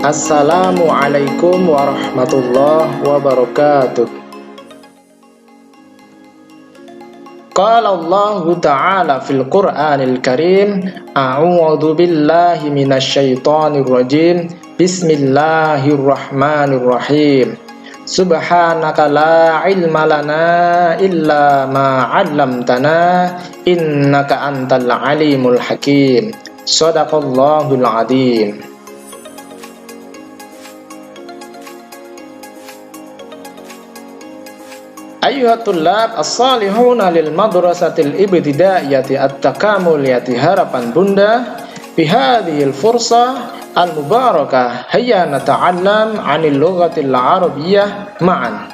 Assalamualaikum warahmatullahi wabarakatuh. Qala Allahu ta'ala fil Qur'anil Karim, a'udzu billahi minasy syaithanir rajim. Bismillahirrahmanirrahim. Subhanaka la ilma lana illa ma 'allamtana innaka antal alimul hakim. Shadaqallahul adzim. Ayyuhat tullab as-salihuna lil madrasatil ibtidaiyati at-takamuliyati harapan bunda bihadhil fursah al-mubarakah hayya nata'allam 'anil lughatil arabiyyah ma'an.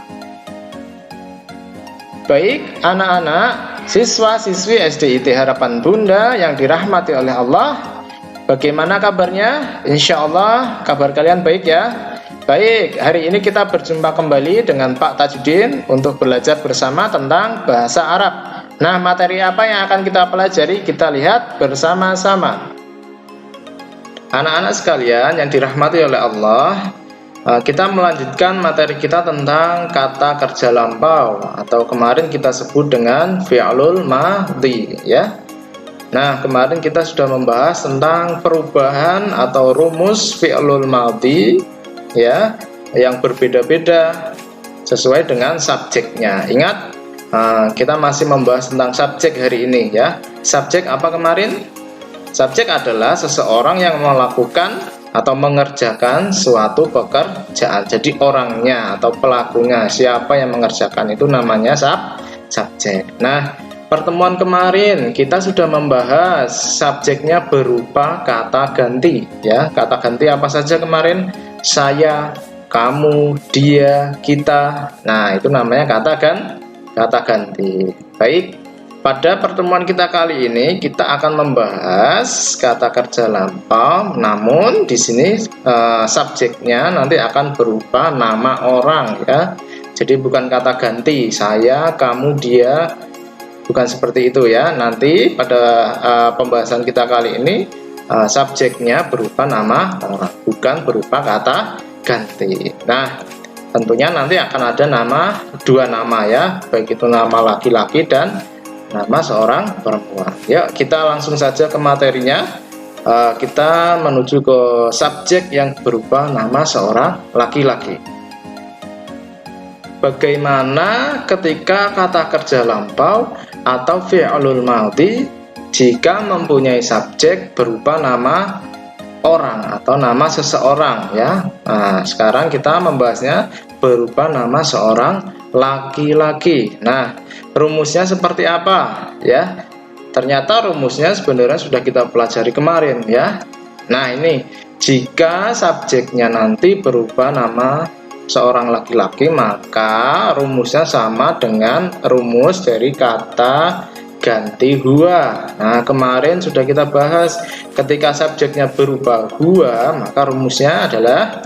Baik anak-anak siswa-siswi SDIT Harapan Bunda yang dirahmati oleh Allah, bagaimana kabarnya? Insyaallah kabar kalian baik ya. Baik, hari ini kita berjumpa kembali dengan Pak Tajudin untuk belajar bersama tentang bahasa Arab. Nah, materi apa yang akan kita pelajari? Kita lihat bersama-sama. Anak-anak sekalian yang dirahmati oleh Allah, kita melanjutkan materi kita tentang kata kerja lampau atau kemarin kita sebut dengan fi'lul madhi ya. Nah, kemarin kita sudah membahas tentang perubahan atau rumus fi'lul madhi ya, yang berbeda-beda sesuai dengan subjeknya. Ingat, kita masih membahas tentang subjek hari ini ya. Subjek apa kemarin? Subjek adalah seseorang yang melakukan atau mengerjakan suatu pekerjaan. Jadi orangnya atau pelakunya, siapa yang mengerjakan itu namanya subjek. Nah, pertemuan kemarin kita sudah membahas subjeknya berupa kata ganti ya. Kata ganti apa saja kemarin? Saya, kamu, dia, kita. Nah, itu namanya kata ganti. Baik, pada pertemuan kita kali ini kita akan membahas kata kerja lampau, namun di sini subjeknya nanti akan berupa nama orang ya. Jadi bukan kata ganti saya, kamu, dia, bukan seperti itu ya. Nanti pada pembahasan kita kali ini subjeknya berupa nama orang, bukan berupa kata ganti. Nah, tentunya nanti akan ada dua nama ya, baik itu nama laki-laki dan nama seorang perempuan. Yuk kita langsung saja ke materinya. Kita menuju ke subjek yang berupa nama seorang laki-laki. Bagaimana ketika kata kerja lampau atau fi'lul madhi jika mempunyai subjek berupa nama orang atau nama seseorang ya. Nah, sekarang kita membahasnya berupa nama seorang laki-laki. Nah, rumusnya seperti apa ya? Ternyata rumusnya sebenarnya sudah kita pelajari kemarin ya. Nah, ini jika subjeknya nanti berupa nama seorang laki-laki, maka rumusnya sama dengan rumus dari kata ganti huwa. Nah, kemarin sudah kita bahas ketika subjeknya berupa huwa, maka rumusnya adalah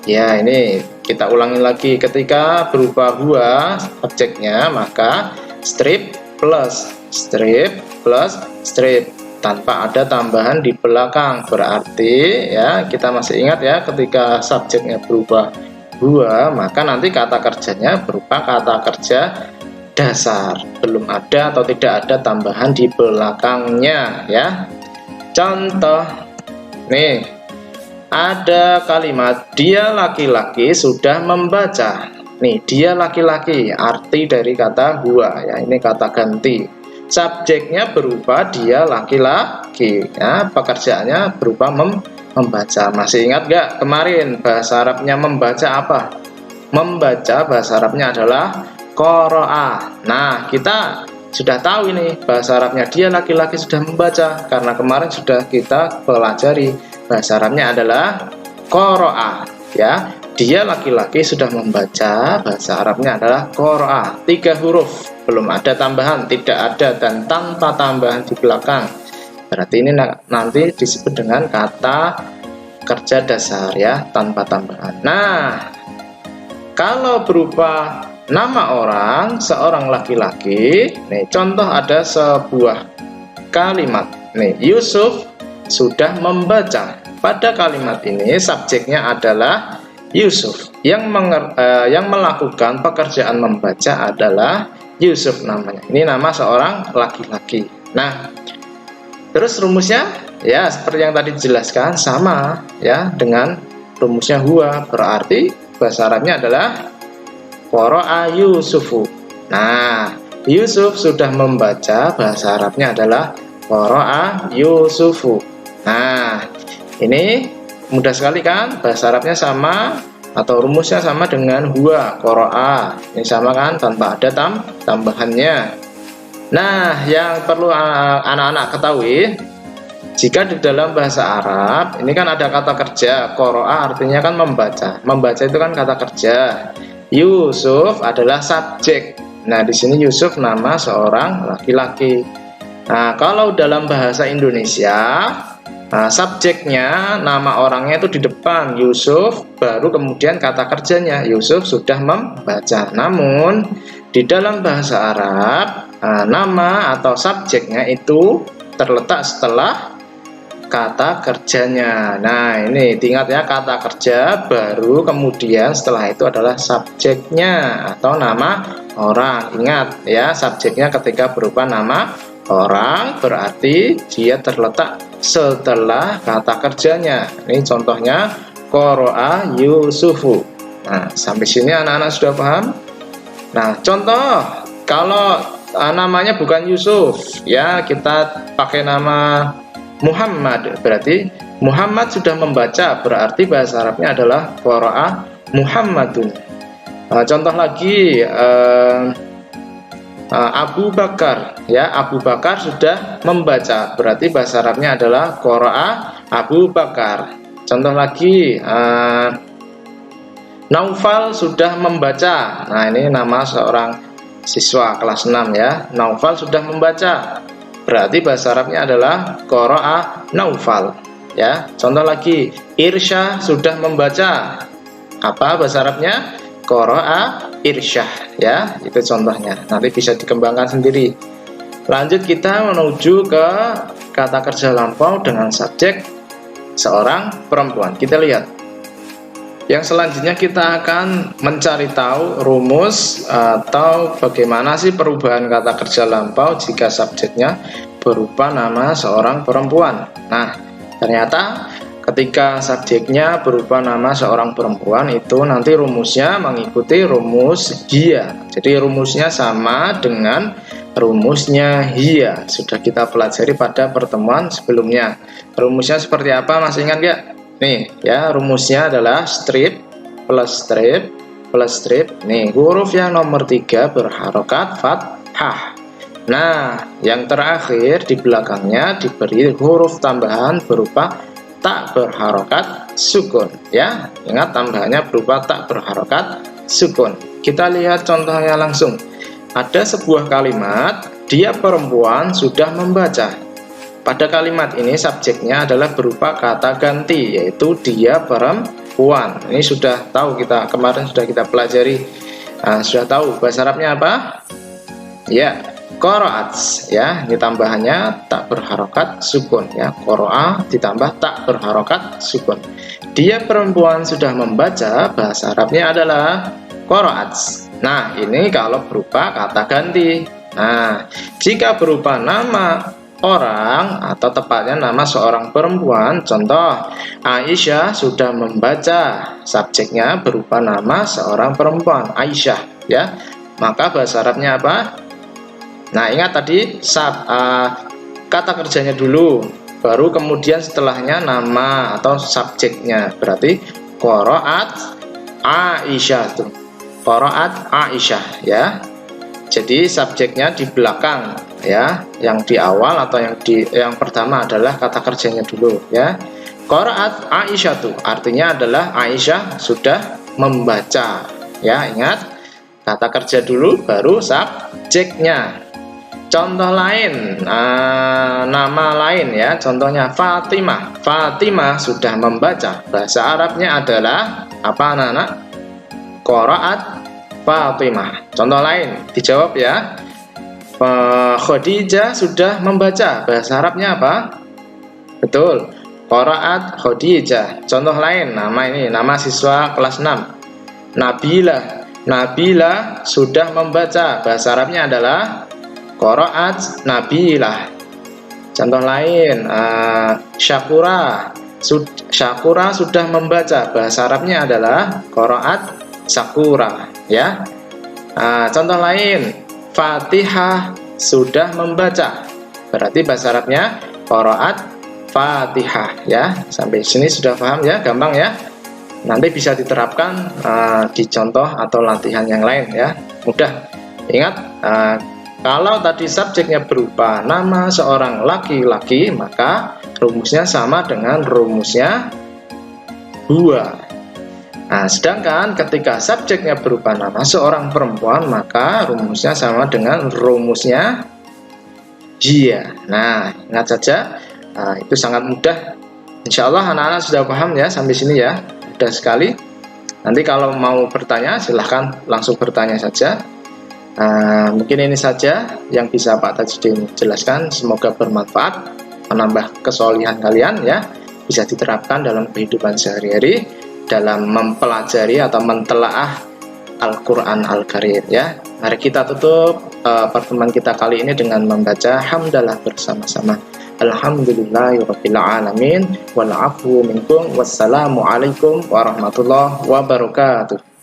ya ini kita ulangi lagi. Ketika berupa huwa subjeknya, maka strip plus strip plus strip tanpa ada tambahan di belakang. Berarti ya kita masih ingat ya, ketika subjeknya berupa huwa, maka nanti kata kerjanya berupa kata kerja dasar, belum ada atau tidak ada tambahan di belakangnya ya. Contoh nih, ada kalimat dia laki-laki sudah membaca. Nih, dia laki-laki, arti dari kata huwa ya, ini kata ganti. Subjeknya berupa dia laki-laki ya, pekerjaannya berupa membaca. Masih ingat gak kemarin bahasa Arabnya membaca apa? Membaca bahasa Arabnya adalah qara'a. Nah, kita sudah tahu ini bahasa Arabnya dia laki-laki sudah membaca karena kemarin sudah kita pelajari bahasa Arabnya adalah qara'a ya. Dia laki-laki sudah membaca, bahasa Arabnya adalah qara'a. 3 huruf, belum ada tambahan, tidak ada dan tanpa tambahan di belakang. Berarti ini nanti disebut dengan kata kerja dasar ya, tanpa tambahan. Nah, kalau berupa nama orang, seorang laki-laki, nih contoh ada sebuah kalimat nih, Yusuf sudah membaca. pada kalimat ini subjeknya adalah Yusuf. Yang melakukan pekerjaan membaca adalah Yusuf namanya. Ini nama seorang laki-laki. Nah, terus rumusnya ya seperti yang tadi dijelaskan, sama ya dengan rumusnya huwa, berarti bahasa Arabnya adalah qara'a Yusufu. Nah, Yusuf sudah membaca, bahasa Arabnya adalah qara'a Yusufu. Nah, ini mudah sekali kan, bahasa Arabnya sama atau rumusnya sama dengan huwa, qara'a. Ini sama kan, tanpa ada tambahannya. Nah, yang perlu anak-anak ketahui, jika di dalam bahasa Arab ini kan ada kata kerja, qara'a artinya kan membaca. Membaca itu kan kata kerja. Yusuf adalah subjek. Nah, di sini Yusuf nama seorang laki-laki. Nah, kalau dalam bahasa Indonesia, subjeknya nama orangnya itu di depan Yusuf, baru kemudian kata kerjanya Yusuf sudah membaca. Namun di dalam bahasa Arab, nama atau subjeknya itu terletak setelah kata kerjanya. Nah, ini diingat ya, kata kerja baru kemudian setelah itu adalah subjeknya atau nama orang. Ingat ya, subjeknya ketika berupa nama orang berarti dia terletak setelah kata kerjanya. Ini contohnya qara'a Yusufu. Nah, sampai sini anak-anak sudah paham? Nah, contoh kalau namanya bukan Yusuf ya, kita pakai nama Muhammad, berarti Muhammad sudah membaca, berarti bahasa Arabnya adalah qara'a Muhammadun. Contoh lagi Abu Bakar ya, Abu Bakar sudah membaca, berarti bahasa Arabnya adalah qara'a Abu Bakar. Contoh lagi Naufal sudah membaca. Nah, ini nama seorang siswa kelas 6 ya. Naufal sudah membaca, berarti bahasa Arabnya adalah qara'a Naufal ya. Contoh lagi, Irsya sudah membaca. Apa bahasa Arabnya? Qara'a Irsyah ya. Itu contohnya. Nanti bisa dikembangkan sendiri. Lanjut kita menuju ke kata kerja lampau dengan subjek seorang perempuan. Kita lihat. Yang selanjutnya kita akan mencari tahu rumus atau bagaimana sih perubahan kata kerja lampau jika subjeknya berupa nama seorang perempuan. Nah, ternyata ketika subjeknya berupa nama seorang perempuan itu nanti rumusnya mengikuti rumus dia. Jadi rumusnya sama dengan rumusnya hiya. Sudah kita pelajari pada pertemuan sebelumnya. Rumusnya seperti apa? Masih ingat nggak? Nih ya, rumusnya adalah strip plus strip plus strip. Nih, huruf yang nomor 3 berharokat fathah. Nah, yang terakhir di belakangnya diberi huruf tambahan berupa tak berharokat sukun ya. Ingat, tambahannya berupa tak berharokat sukun. Kita lihat contohnya langsung. Ada sebuah kalimat, dia perempuan sudah membaca. Pada kalimat ini subjeknya adalah berupa kata ganti, yaitu dia perempuan. Ini sudah tahu, kita kemarin sudah kita pelajari. Sudah tahu bahasa Arabnya apa? Ya, qaraat ya. Ini tambahannya tak berharokat sukun ya. Qara'a ditambah tak berharokat sukun. Dia perempuan sudah membaca, bahasa Arabnya adalah qaraat. Nah, ini kalau berupa kata ganti. Nah, jika berupa nama orang atau tepatnya nama seorang perempuan, contoh Aisyah sudah membaca, subjeknya berupa nama seorang perempuan Aisyah ya, maka bahasa Arabnya apa? Nah, ingat tadi kata kerjanya dulu, baru kemudian setelahnya nama atau subjeknya, berarti qaraat Aisyah tuh, qaraat Aisyah ya. Jadi subjeknya di belakang ya, yang di awal atau yang pertama adalah kata kerjanya dulu ya. Qaraat Aisyah tuh artinya adalah Aisyah sudah membaca ya. Ingat, kata kerja dulu baru subjeknya. Contoh lain, nama lain ya, contohnya Fatimah. Fatimah sudah membaca, bahasa Arabnya adalah apa anak-anak? Qaraat Fatimah. Contoh lain, dijawab ya. Khadijah sudah membaca, bahasa Arabnya apa? Betul, Qara'at Khadijah. Contoh lain, nama siswa kelas 6. Nabilah. Nabilah sudah membaca. Bahasa Arabnya adalah Qara'at Nabilah. Contoh lain, Syakura. Syakura sudah membaca. Bahasa Arabnya adalah Qara'at Sakura, ya. Contoh lain, Fatihah sudah membaca. Berarti bahasa Arabnya Qara'at Fatihah, ya. Sampai sini sudah paham ya, gampang ya. Nanti bisa diterapkan di contoh atau latihan yang lain ya. Mudah. Ingat, kalau tadi subjeknya berupa nama seorang laki-laki, maka rumusnya sama dengan rumusnya huwa. Nah, sedangkan ketika subjeknya berupa nama seorang perempuan, maka rumusnya sama dengan rumusnya dia. Nah, ingat saja. Itu sangat mudah. Insya Allah anak-anak sudah paham ya sampai sini ya. Mudah sekali. Nanti kalau mau bertanya silahkan langsung bertanya saja. Mungkin ini saja yang bisa Pak Tajudin jelaskan. Semoga bermanfaat, menambah kesolihan kalian ya. Bisa diterapkan dalam kehidupan sehari-hari, dalam mempelajari atau mentelaah Al-Quran Al-Karim ya. Mari kita tutup pertemuan kita kali ini dengan membaca hamdalah bersama-sama. Alhamdulillahirabbil alamin wal afwu minkum. Wassalamu alaikum warahmatullahi wabarakatuh.